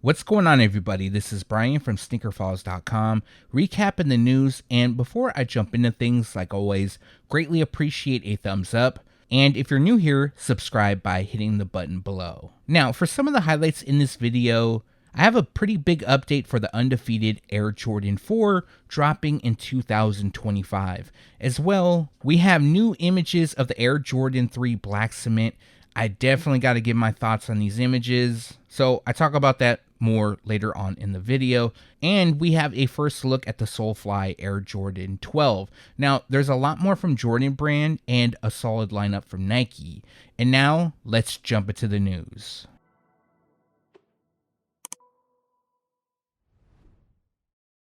What's going on, everybody? This is Brian from SneakerFiles.com, recapping the news. And before I jump into things, like always, greatly appreciate a thumbs up. And if you're new here, subscribe by hitting the button below. Now, for some of the highlights in this video, I have a pretty big update for the Undefeated Air Jordan 4 dropping in 2025. As well, we have new images of the Air Jordan 3 Black Cement. I definitely got to give my thoughts on these images, so I talk about that more later on in the video. And we have a first look at the Solefly Air Jordan 12. Now, there's a lot more from Jordan Brand and a solid lineup from Nike. And now, let's jump into the news.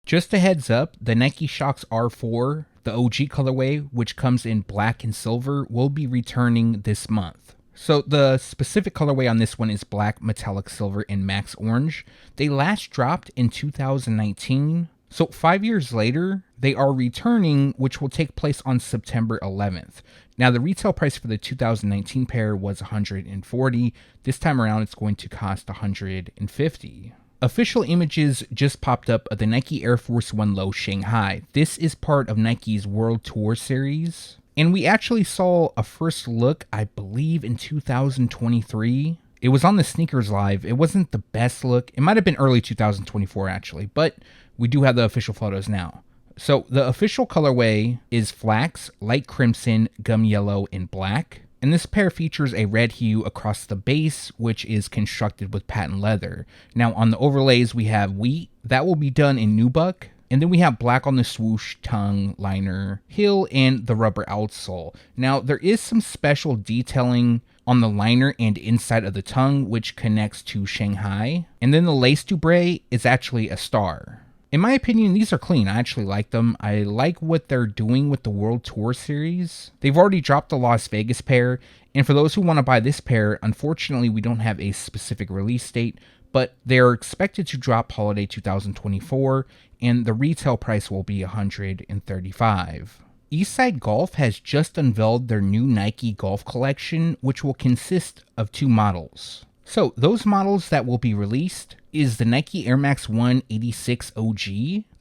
Just a heads up, the Nike Shox R4, the OG colorway, which comes in black and silver, will be returning this month. So the specific colorway on this one is black, metallic silver, and max orange. They last dropped in 2019. So 5 years later, they are returning, which will take place on September 11th. Now, the retail price for the 2019 pair was $140. This time around, it's going to cost $150. Official images just popped up of the Nike Air Force 1 Low Shanghai. This is part of Nike's World Tour series. And we actually saw a first look, I believe, in 2023. It was on the Sneakers Live. It wasn't the best look. It might have been early 2024, actually. But we do have the official photos now. So the official colorway is flax, light crimson, gum yellow, and black. And this pair features a red hue across the base, which is constructed with patent leather. Now, on the overlays, we have wheat. That will be done in nubuck. And then we have black on the swoosh, tongue, liner, heel, and the rubber outsole. Now, there is some special detailing on the liner and inside of the tongue, which connects to Shanghai. And then the lace doubre is actually a star. In my opinion, these are clean. I actually like them. I like what they're doing with the World Tour series. They've already dropped the Las Vegas pair. And for those who want to buy this pair, unfortunately, we don't have a specific release date, but they're expected to drop holiday 2024, and the retail price will be $135. Eastside Golf has just unveiled their new Nike Golf collection, which will consist of two models. So those models that will be released is the Nike Air Max 1 86 OG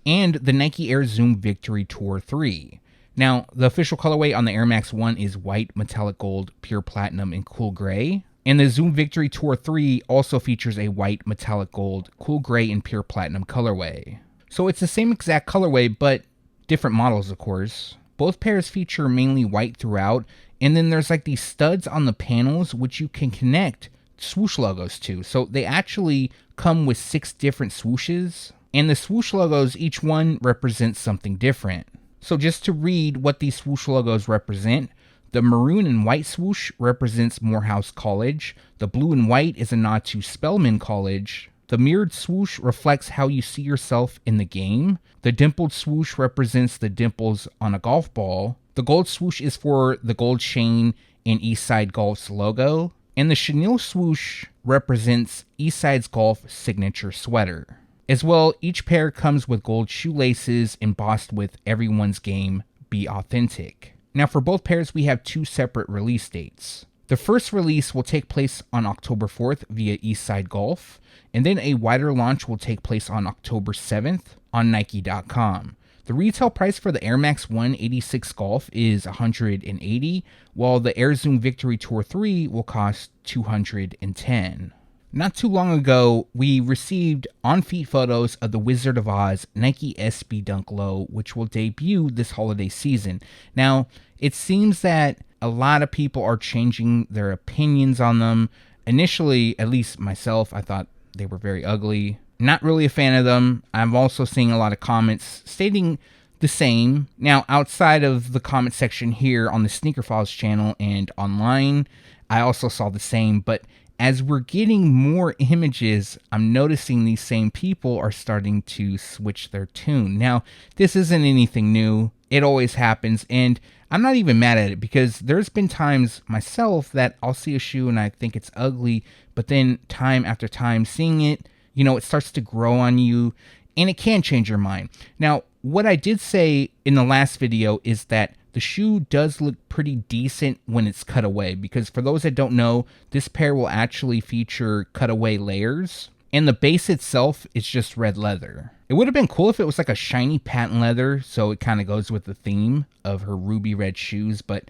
and the Nike Air Zoom Victory Tour 3. Now, the official colorway on the Air Max 1 is white, metallic gold, pure platinum, and cool gray. And the Zoom Victory Tour 3 also features a white, metallic gold, cool gray, and pure platinum colorway. So it's the same exact colorway, but different models, of course. Both pairs feature mainly white throughout, and then there's like these studs on the panels which you can connect swoosh logos to. So they actually come with 6 different swooshes, and the swoosh logos, each one represents something different. So just to read what these swoosh logos represent, the maroon and white swoosh represents Morehouse College. The blue and white is a nod to Spelman College. The mirrored swoosh reflects how you see yourself in the game. The dimpled swoosh represents the dimples on a golf ball. The gold swoosh is for the gold chain in Eastside Golf's logo. And the chenille swoosh represents Eastside Golf's signature sweater. As well, each pair comes with gold shoelaces embossed with everyone's game, be authentic. Now, for both pairs, we have 2 separate release dates. The first release will take place on October 4th via Eastside Golf, and then a wider launch will take place on October 7th on Nike.com. The retail price for the Air Max 1 86 Golf is $180, while the Air Zoom Victory Tour 3 will cost $210. Not too long ago, we received on-feet photos of the Wizard of Oz Nike SB Dunk Low, which will debut this holiday season. Now, it seems that a lot of people are changing their opinions on them. Initially, at least myself, I thought they were very ugly. Not really a fan of them. I'm also seeing a lot of comments stating the same. Now, outside of the comment section here on the Sneaker Files channel and online, I also saw the same, but as we're getting more images, I'm noticing these same people are starting to switch their tune. Now, this isn't anything new. It always happens, and I'm not even mad at it because there's been times myself that I'll see a shoe and I think it's ugly, but then time after time seeing it, it starts to grow on you, and it can change your mind. Now, what I did say in the last video is that the shoe does look pretty decent when it's cut away, because for those that don't know, this pair will actually feature cutaway layers. and the base itself is just red leather. It would have been cool if it was like a shiny patent leather, so it kind of goes with the theme of her ruby red shoes, but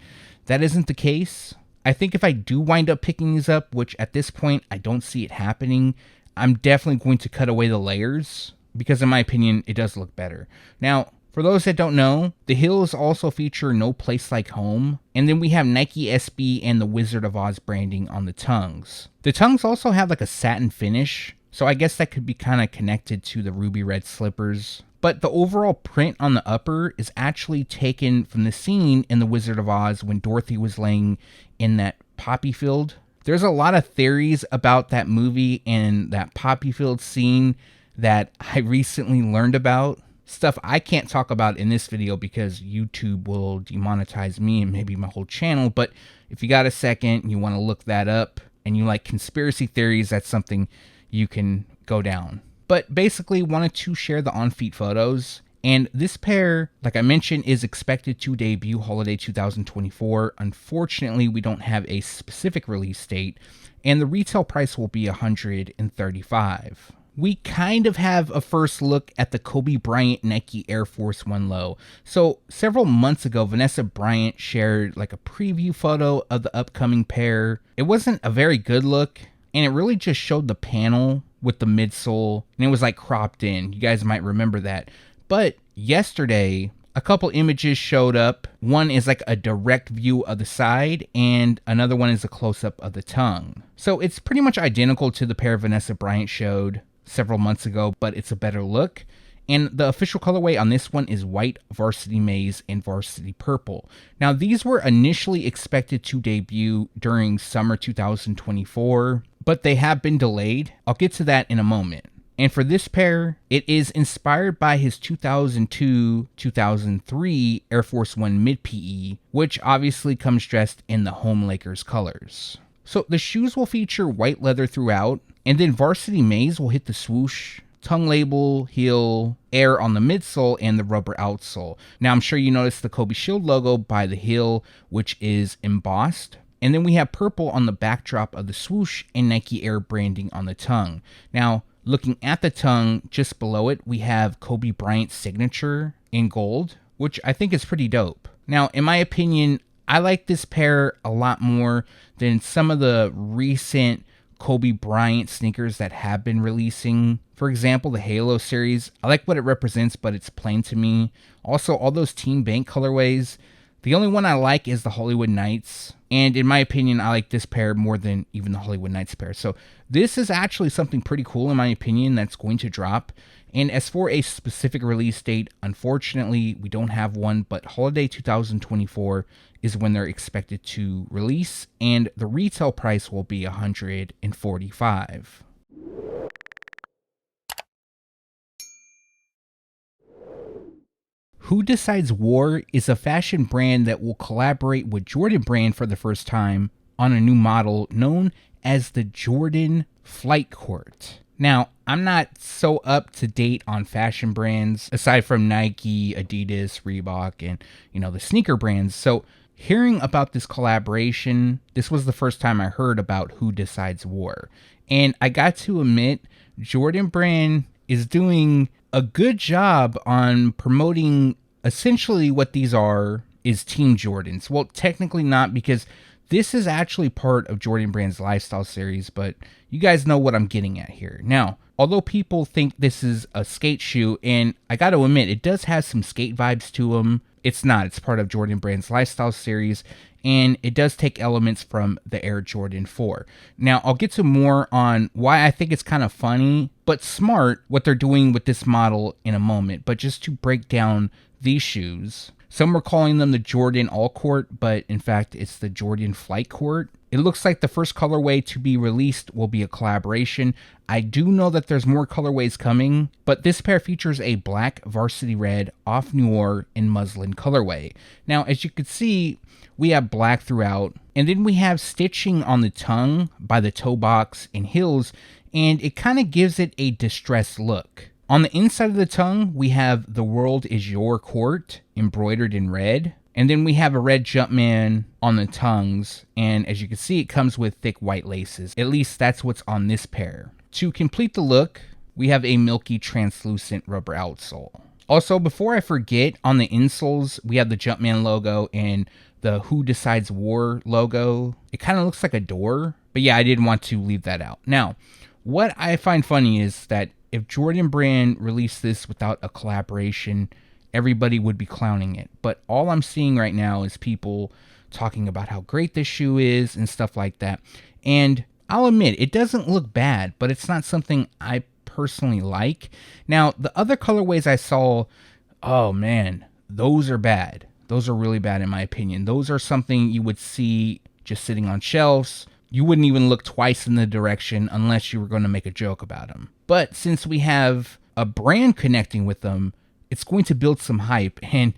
that isn't the case. I think if I do wind up picking these up, which at this point I don't see it happening, I'm definitely going to cut away the layers, because in my opinion, it does look better. Now, for those that don't know, the heels also feature No Place Like Home, and then we have Nike SB and the Wizard of Oz branding on the tongues. The tongues also have like a satin finish, so I guess that could be kind of connected to the ruby red slippers. But the overall print on the upper is actually taken from the scene in the Wizard of Oz when Dorothy was laying in that poppy field. There's a lot of theories about that movie and that poppy field scene that I recently learned about. Stuff I can't talk about in this video because YouTube will demonetize me and maybe my whole channel. But if you got a second and you want to look that up and you like conspiracy theories, that's something you can go down. But basically wanted to share the on-feet photos. And this pair, like I mentioned, is expected to debut holiday 2024. Unfortunately, we don't have a specific release date, and the retail price will be $135. We kind of have a first look at the Kobe Bryant Nike Air Force 1 Low. So several months ago, Vanessa Bryant shared like a preview photo of the upcoming pair. It wasn't a very good look, and it really just showed the panel with the midsole, and it was like cropped in. You guys might remember that. But yesterday, a couple images showed up. One is like a direct view of the side, and another one is a close-up of the tongue. So it's pretty much identical to the pair Vanessa Bryant showed several months ago, but it's a better look. And the official colorway on this one is white, varsity maize, and varsity purple. Now, these were initially expected to debut during summer 2024, but they have been delayed. I'll get to that in a moment. And for this pair, it is inspired by his 2002-2003 Air Force 1 Mid-PE, which obviously comes dressed in the home Lakers colors. So the shoes will feature white leather throughout, and then varsity maize will hit the swoosh, tongue label, heel, air on the midsole, and the rubber outsole. Now, I'm sure you noticed the Kobe Shield logo by the heel, which is embossed. And then we have purple on the backdrop of the swoosh and Nike Air branding on the tongue. Now, looking at the tongue, just below it, we have Kobe Bryant's signature in gold, which I think is pretty dope. Now, in my opinion, I like this pair a lot more than some of the recent Kobe Bryant sneakers that have been releasing. For example, the Halo series. I like what it represents, but it's plain to me. Also, all those Team Bank colorways. The only one I like is the Hollywood Knights. And in my opinion, I like this pair more than even the Hollywood Knights pair. So this is actually something pretty cool in my opinion that's going to drop. And as for a specific release date, unfortunately, we don't have one, but holiday 2024 is when they're expected to release, and the retail price will be $145. Who Decides War is a fashion brand that will collaborate with Jordan Brand for the first time on a new model known as the Jordan Flight Court. Now, I'm not so up to date on fashion brands aside from Nike, Adidas, Reebok, and the sneaker brands. So hearing about this collaboration, this was the first time I heard about Who Decides War. And I got to admit, Jordan Brand is doing a good job on promoting essentially what these are is Team Jordans. Well, technically not, because this is actually part of Jordan Brand's lifestyle series, but you guys know what I'm getting at here. Now, although people think this is a skate shoe, and I got to admit, it does have some skate vibes to them, it's not. It's part of Jordan Brand's lifestyle series, and it does take elements from the Air Jordan 4. Now, I'll get to more on why I think it's kind of funny, but smart, what they're doing with this model in a moment. But just to break down these shoes, some are calling them the Jordan All Court, but in fact, it's the Jordan Flight Court. It looks like the first colorway to be released will be a collaboration. I do know that there's more colorways coming, but this pair features a black varsity red off noir and muslin colorway. Now, as you can see, we have black throughout, and then we have stitching on the tongue by the toe box and heels, and it kind of gives it a distressed look. On the inside of the tongue, we have "The World Is Your Court" embroidered in red. And then we have a red Jumpman on the tongues, and as you can see, it comes with thick white laces. At least that's what's on this pair. To complete the look, we have a milky translucent rubber outsole. Also, before I forget, on the insoles, we have the Jumpman logo and the Who Decides War logo. It kind of looks like a door, but yeah, I didn't want to leave that out. Now, what I find funny is that if Jordan Brand released this without a collaboration, everybody would be clowning it. But all I'm seeing right now is people talking about how great this shoe is and stuff like that. And I'll admit, it doesn't look bad, but it's not something I personally like. Now, the other colorways I saw, oh man, those are bad. Those are really bad in my opinion. Those are something you would see just sitting on shelves. You wouldn't even look twice in the direction unless you were going to make a joke about them. But since we have a brand connecting with them, it's going to build some hype, and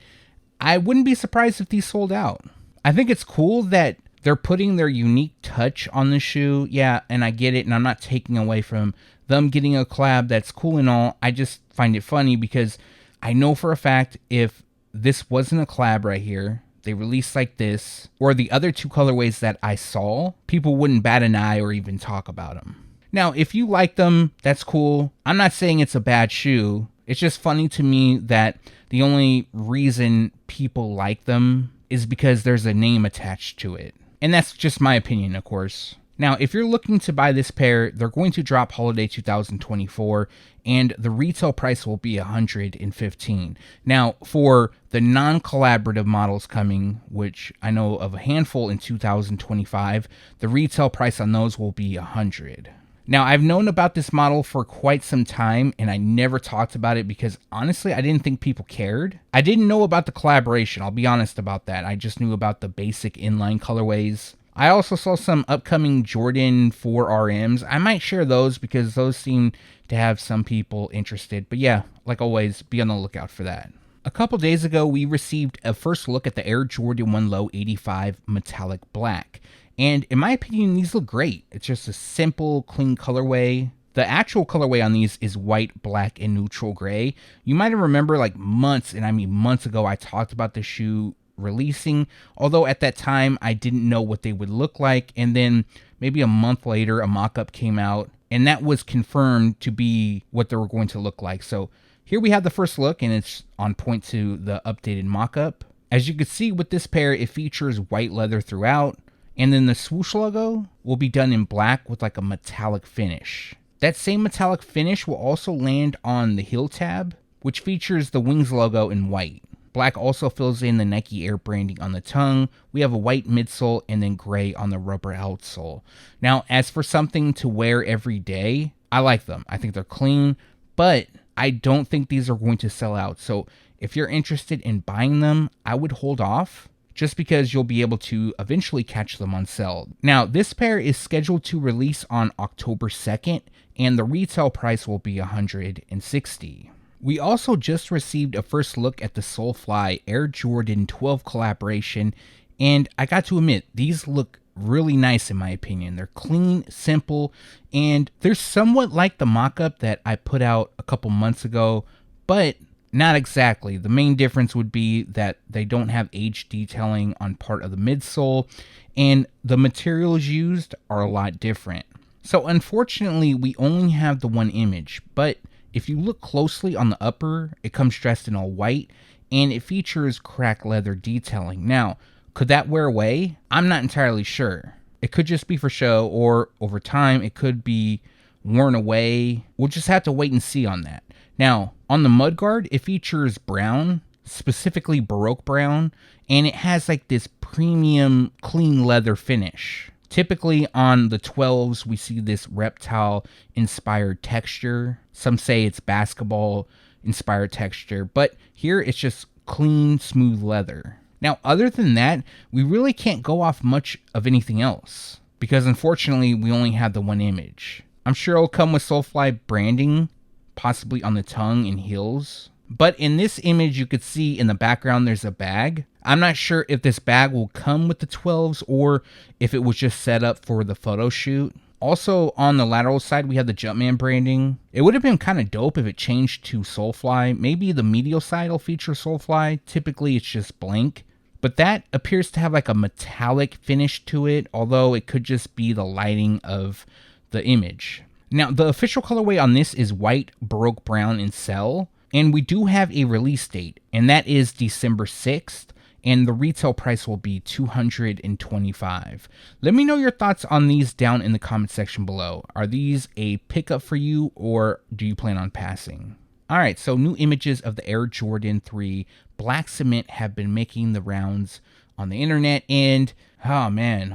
I wouldn't be surprised if these sold out. I think it's cool that they're putting their unique touch on the shoe. Yeah, and I get it, and I'm not taking away from them getting a collab. That's cool and all. I just find it funny because I know for a fact if this wasn't a collab right here, they released like this, or the other two colorways that I saw, people wouldn't bat an eye or even talk about them. Now, if you like them, that's cool. I'm not saying it's a bad shoe. It's just funny to me that the only reason people like them is because there's a name attached to it. And that's just my opinion, of course. Now, if you're looking to buy this pair, they're going to drop holiday 2024, and the retail price will be $115. Now, for the non-collaborative models coming, which I know of a handful in 2025, the retail price on those will be $100. Now, I've known about this model for quite some time, and I never talked about it because, honestly, I didn't think people cared. I didn't know about the collaboration, I'll be honest about that. I just knew about the basic inline colorways. I also saw some upcoming Jordan 4 RMs. I might share those because those seem to have some people interested. But yeah, like always, be on the lookout for that. A couple days ago, we received a first look at the Air Jordan 1 Low 85 Metallic Black. And in my opinion, these look great. It's just a simple, clean colorway. The actual colorway on these is white, black, and neutral gray. You might remember like months, and I mean months ago, I talked about the shoe releasing, although at that time I didn't know what they would look like. And then maybe a month later, a mock-up came out, and that was confirmed to be what they were going to look like. So here we have the first look, and it's on point to the updated mock-up. As you can see with this pair, it features white leather throughout, and then the swoosh logo will be done in black with like a metallic finish. That same metallic finish will also land on the heel tab, which features the Wings logo in white. Black also fills in the Nike Air branding on the tongue. We have a white midsole and then gray on the rubber outsole. Now, as for something to wear every day, I like them. I think they're clean, but I don't think these are going to sell out. So if you're interested in buying them, I would hold off just because you'll be able to eventually catch them on sale. Now, this pair is scheduled to release on October 2nd, and the retail price will be $160. We also just received a first look at the Solefly Air Jordan 12 collaboration, and I got to admit, these look really nice in my opinion. They're clean, simple, and they're somewhat like the mock-up that I put out a couple months ago, but not exactly. The main difference would be that they don't have age detailing on part of the midsole, and the materials used are a lot different. So unfortunately, we only have the one image, but if you look closely on the upper, it comes dressed in all white, and it features cracked leather detailing. Now, could that wear away? I'm not entirely sure. It could just be for show, or over time, it could be worn away. We'll just have to wait and see on that. Now, on the mudguard, it features brown, specifically Baroque brown, and it has like this premium clean leather finish. Typically on the 12s, we see this reptile-inspired texture. Some say it's basketball-inspired texture, but here it's just clean, smooth leather. Now, other than that, we really can't go off much of anything else, because unfortunately, we only have the one image. I'm sure it'll come with Solefly branding, possibly on the tongue and heels. But in this image, you could see in the background, there's a bag. I'm not sure if this bag will come with the 12s or if it was just set up for the photo shoot. Also, on the lateral side, we have the Jumpman branding. It would have been kind of dope if it changed to Solefly. Maybe the medial side will feature Solefly. Typically, it's just blank. But that appears to have like a metallic finish to it, although it could just be the lighting of the image. Now, the official colorway on this is white, baroque brown, and cell. And we do have a release date, and that is December 6th. And the retail price will be $225. Let me know your thoughts on these down in the comment section below. Are these a pickup for you, or do you plan on passing? Alright, so new images of the Air Jordan 3 Black Cement have been making the rounds on the internet, and oh man.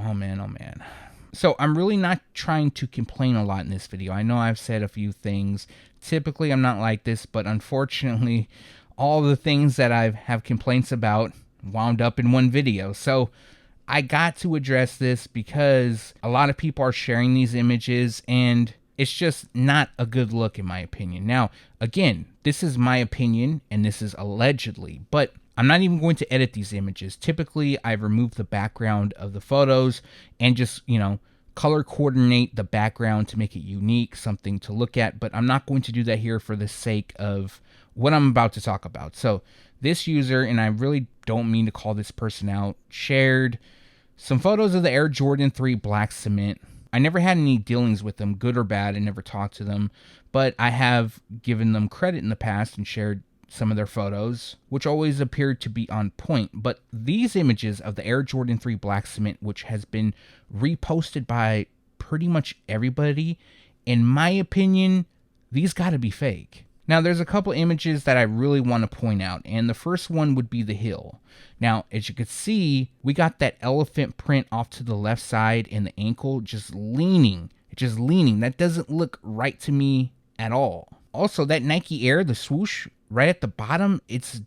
So I'm really not trying to complain a lot in this video. I know I've said a few things. Typically I'm not like this, but unfortunately all the things that I have complaints about wound up in one video. So I got to address this because a lot of people are sharing these images and it's just not a good look in my opinion. Now, again, this is my opinion and this is allegedly, but I'm not even going to edit these images. Typically, I remove the background of the photos and just, color coordinate the background to make it unique, something to look at, but I'm not going to do that here for the sake of what I'm about to talk about. So this user, and I really don't mean to call this person out, shared some photos of the Air Jordan 3 Black Cement. I never had any dealings with them, good or bad. I never talked to them, but I have given them credit in the past and shared some of their photos, which always appeared to be on point. But these images of the Air Jordan 3 Black Cement, which has been reposted by pretty much everybody, in my opinion, these gotta be fake. Now, there's a couple images that I really want to point out, and the first one would be the heel. Now, as you can see, we got that elephant print off to the left side and the ankle just leaning. That doesn't look right to me at all. Also, that Nike Air, the swoosh, right at the bottom, it's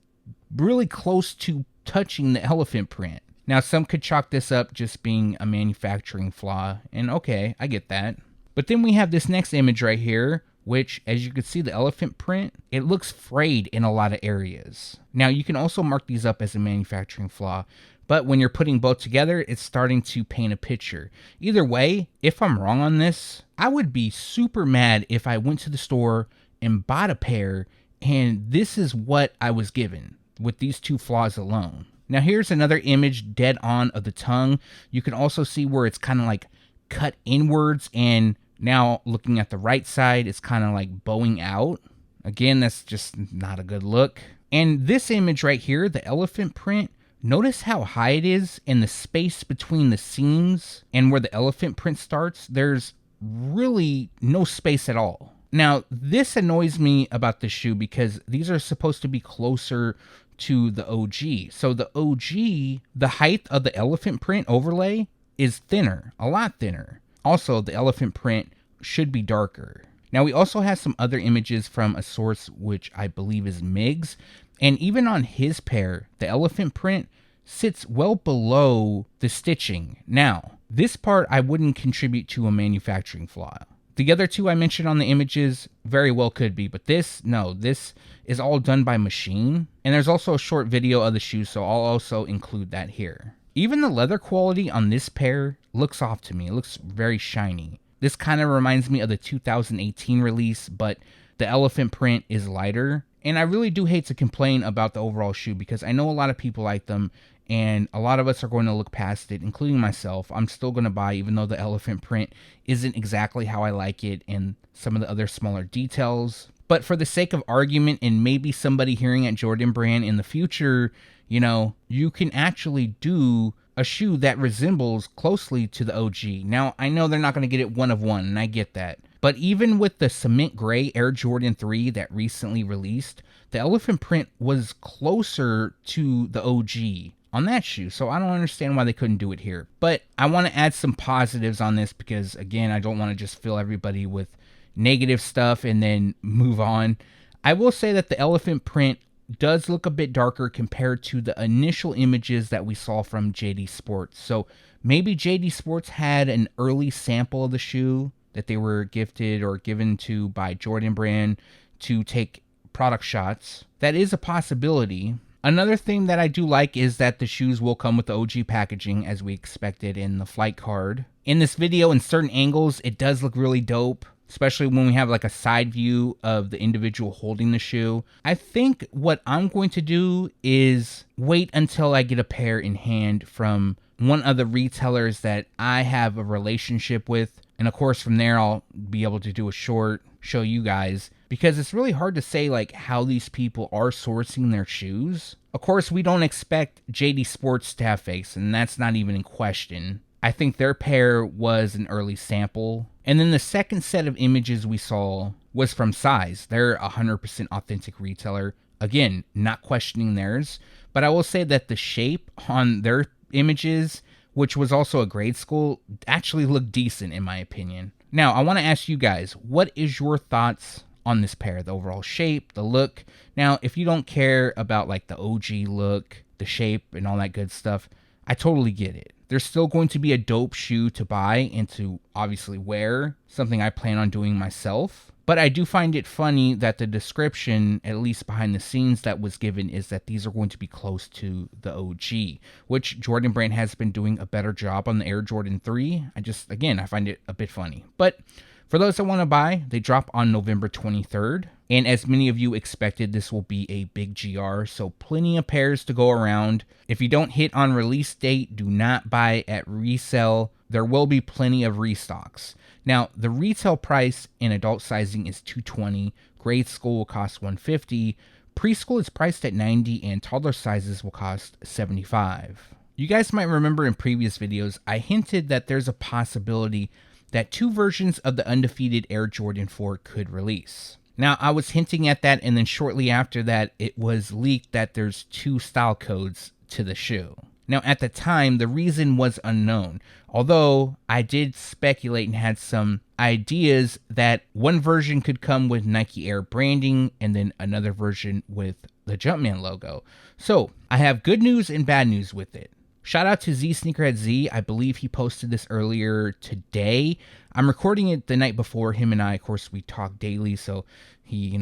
really close to touching the elephant print. Now, some could chalk this up just being a manufacturing flaw, and okay, I get that. But then we have this next image right here, which, as you can see, the elephant print, it looks frayed in a lot of areas. Now, you can also mark these up as a manufacturing flaw, but when you're putting both together, it's starting to paint a picture. Either way, if I'm wrong on this, I would be super mad if I went to the store and bought a pair and this is what I was given with these two flaws alone. Now here's another image dead on of the tongue. You can also see where it's kind of like cut inwards, and now looking at the right side, it's kind of like bowing out. Again, that's just not a good look. And this image right here, the elephant print, notice how high it is and the space between the seams and where the elephant print starts. There's really no space at all. Now, this annoys me about this shoe because these are supposed to be closer to the OG. So the OG, the height of the elephant print overlay is thinner, a lot thinner. Also, the elephant print should be darker. Now, we also have some other images from a source which I believe is Miggs. And even on his pair, the elephant print sits well below the stitching. Now, this part I wouldn't contribute to a manufacturing flaw. The other two I mentioned on the images very well could be, but this, no, this is all done by machine. And there's also a short video of the shoe, so I'll also include that here. Even the leather quality on this pair looks off to me. It looks very shiny. This kind of reminds me of the 2018 release, but the elephant print is lighter. And I really do hate to complain about the overall shoe because I know a lot of people like them, and a lot of us are going to look past it, including myself. I'm still going to buy, even though the elephant print isn't exactly how I like it and some of the other smaller details. But for the sake of argument, and maybe somebody hearing at Jordan Brand in the future, you can actually do a shoe that resembles closely to the OG. Now, I know they're not going to get it one of one, and I get that. But even with the cement gray Air Jordan 3 that recently released, the elephant print was closer to the OG on that shoe. So I don't understand why they couldn't do it here. But I want to add some positives on this because, again, I don't want to just fill everybody with negative stuff and then move on. I will say that the elephant print does look a bit darker compared to the initial images that we saw from JD Sports. So maybe JD Sports had an early sample of the shoe that they were gifted or given to by Jordan Brand to take product shots. That is a possibility. Another thing that I do like is that the shoes will come with the OG packaging as we expected in the flight card. In this video, in certain angles, it does look really dope, especially when we have like a side view of the individual holding the shoe. I think what I'm going to do is wait until I get a pair in hand from one of the retailers that I have a relationship with, And of course, from there, I'll be able to do a short, show you guys, because it's really hard to say like how these people are sourcing their shoes. Of course, we don't expect JD Sports to have fakes, and that's not even in question. I think their pair was an early sample. And then the second set of images we saw was from Size. They're a 100% authentic retailer. Again, not questioning theirs, but I will say that the shape on their images, which was also a grade school, actually looked decent in my opinion. Now, I want to ask you guys, what is your thoughts on this pair? The overall shape, the look. Now, if you don't care about like the OG look, the shape, and all that good stuff, I totally get it. There's still going to be a dope shoe to buy and to obviously wear, something I plan on doing myself. But I do find it funny that the description, at least behind the scenes that was given, is that these are going to be close to the OG, which Jordan Brand has been doing a better job on the Air Jordan 3. I find it a bit funny. But for those that want to buy, they drop on November 23rd. And as many of you expected, this will be a big GR, so plenty of pairs to go around. If you don't hit on release date, do not buy at resale. There will be plenty of restocks. Now, the retail price in adult sizing is $220. Grade school will cost $150. Preschool is priced at $90, and toddler sizes will cost $75. You guys might remember in previous videos, I hinted that there's a possibility that 2 versions of the Undefeated Air Jordan 4 could release. Now, I was hinting at that, and then shortly after that, it was leaked that there's 2 style codes to the shoe. Now, at the time, the reason was unknown, although I did speculate and had some ideas that one version could come with Nike Air branding and then another version with the Jumpman logo. So, I have good news and bad news with it. Shout out to Z Sneakerhead Z. I believe he posted this earlier today. I'm recording it the night before. Him and I, of course, we talk daily, so he,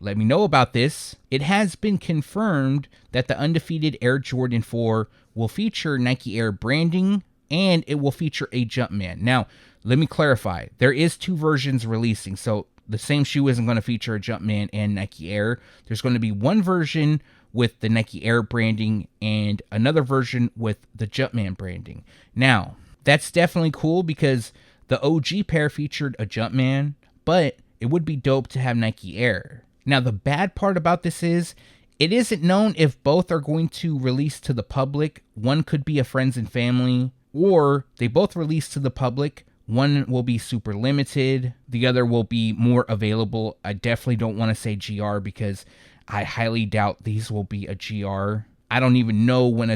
let me know about this. It has been confirmed that the Undefeated Air Jordan 4 will feature Nike Air branding, and it will feature a Jumpman. Now, let me clarify. There is 2 versions releasing, so the same shoe isn't going to feature a Jumpman and Nike Air. There's going to be one version with the Nike Air branding and another version with the Jumpman branding. Now, that's definitely cool because the OG pair featured a Jumpman, but it would be dope to have Nike Air. Now, the bad part about this is it isn't known if both are going to release to the public. One could be a friends and family, or they both release to the public. One will be super limited. The other will be more available. I definitely don't want to say GR because I highly doubt these will be a GR. I don't even know when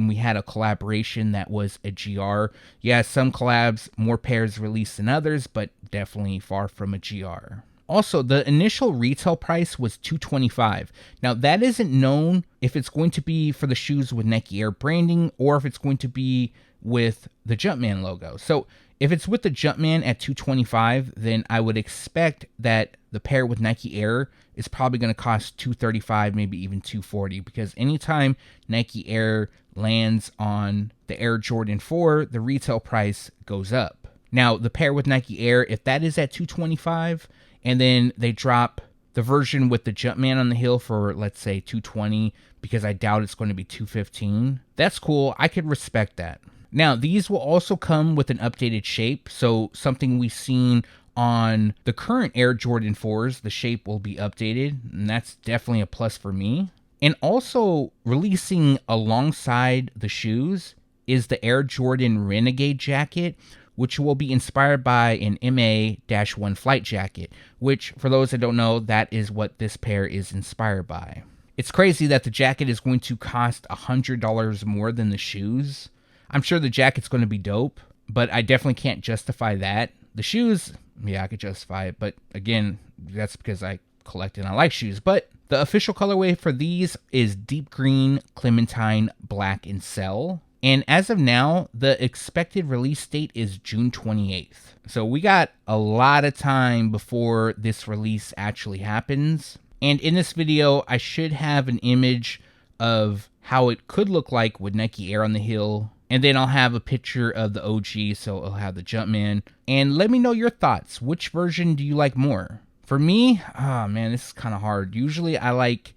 we had a collaboration that was a GR. Yeah, some collabs, more pairs released than others, but definitely far from a GR. Also, the initial retail price was $225. Now, that isn't known if it's going to be for the shoes with Nike Air branding or if it's going to be with the Jumpman logo. So, if it's with the Jumpman at $225, then I would expect that the pair with Nike Air is probably going to cost $235, maybe even $240, because anytime Nike Air lands on the Air Jordan 4, the retail price goes up. Now, the pair with Nike Air, if that is at $225, and then they drop the version with the Jumpman on the heel for, let's say, $220, because I doubt it's going to be $215, that's cool. I could respect that. Now, these will also come with an updated shape, so something we've seen on the current Air Jordan 4s, the shape will be updated, and that's definitely a plus for me. And also releasing alongside the shoes is the Air Jordan Renegade jacket, which will be inspired by an MA-1 flight jacket, which, for those that don't know, that is what this pair is inspired by. It's crazy that the jacket is going to cost $100 more than the shoes. I'm sure the jacket's going to be dope, but I definitely can't justify that. The shoes, yeah, I could justify it, but again, that's because I collect and I like shoes. But the official colorway for these is deep green, clementine, black, and cell. And as of now, the expected release date is June 28th. So we got a lot of time before this release actually happens. And in this video, I should have an image of how it could look like with Nike Air on the heel. And then I'll have a picture of the OG, so I'll have the Jumpman. And let me know your thoughts. Which version do you like more? For me, oh man, this is kind of hard. Usually I like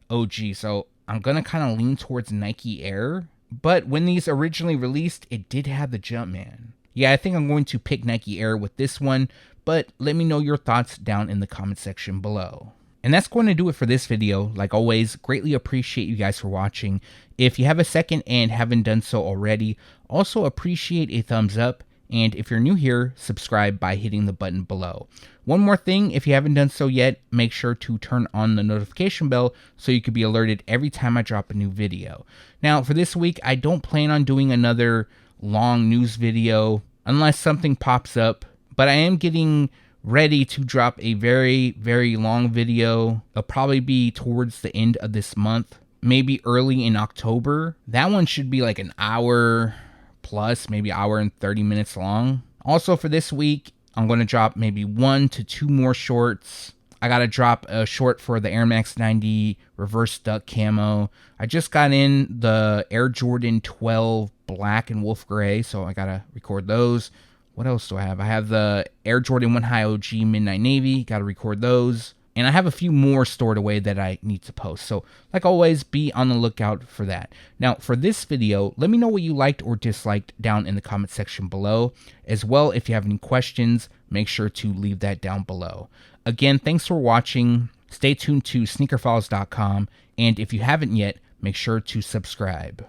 OG, so I'm going to kind of lean towards Nike Air. But when these originally released, it did have the Jumpman. Yeah, I think I'm going to pick Nike Air with this one, but let me know your thoughts down in the comment section below. And that's going to do it for this video. Like always, greatly appreciate you guys for watching. If you have a second and haven't done so already, also appreciate a thumbs up. And if you're new here, subscribe by hitting the button below. One more thing, if you haven't done so yet, make sure to turn on the notification bell so you can be alerted every time I drop a new video. Now, for this week, I don't plan on doing another long news video unless something pops up, but I am getting ready to drop a very, very long video. It'll probably be towards the end of this month, maybe early in October. That one should be like an hour plus, maybe hour and 30 minutes long. Also for this week, I'm going to drop maybe 1 to 2 more shorts. I got to drop a short for the Air Max 90 reverse duck camo. I just got in the Air Jordan 12 black and wolf gray, so I got to record those. What else do I have? I have the Air Jordan 1 High OG Midnight Navy. Got to record those. And I have a few more stored away that I need to post. So, like always, be on the lookout for that. Now, for this video, let me know what you liked or disliked down in the comment section below. As well, if you have any questions, make sure to leave that down below. Again, thanks for watching. Stay tuned to SneakerFiles.com. And if you haven't yet, make sure to subscribe.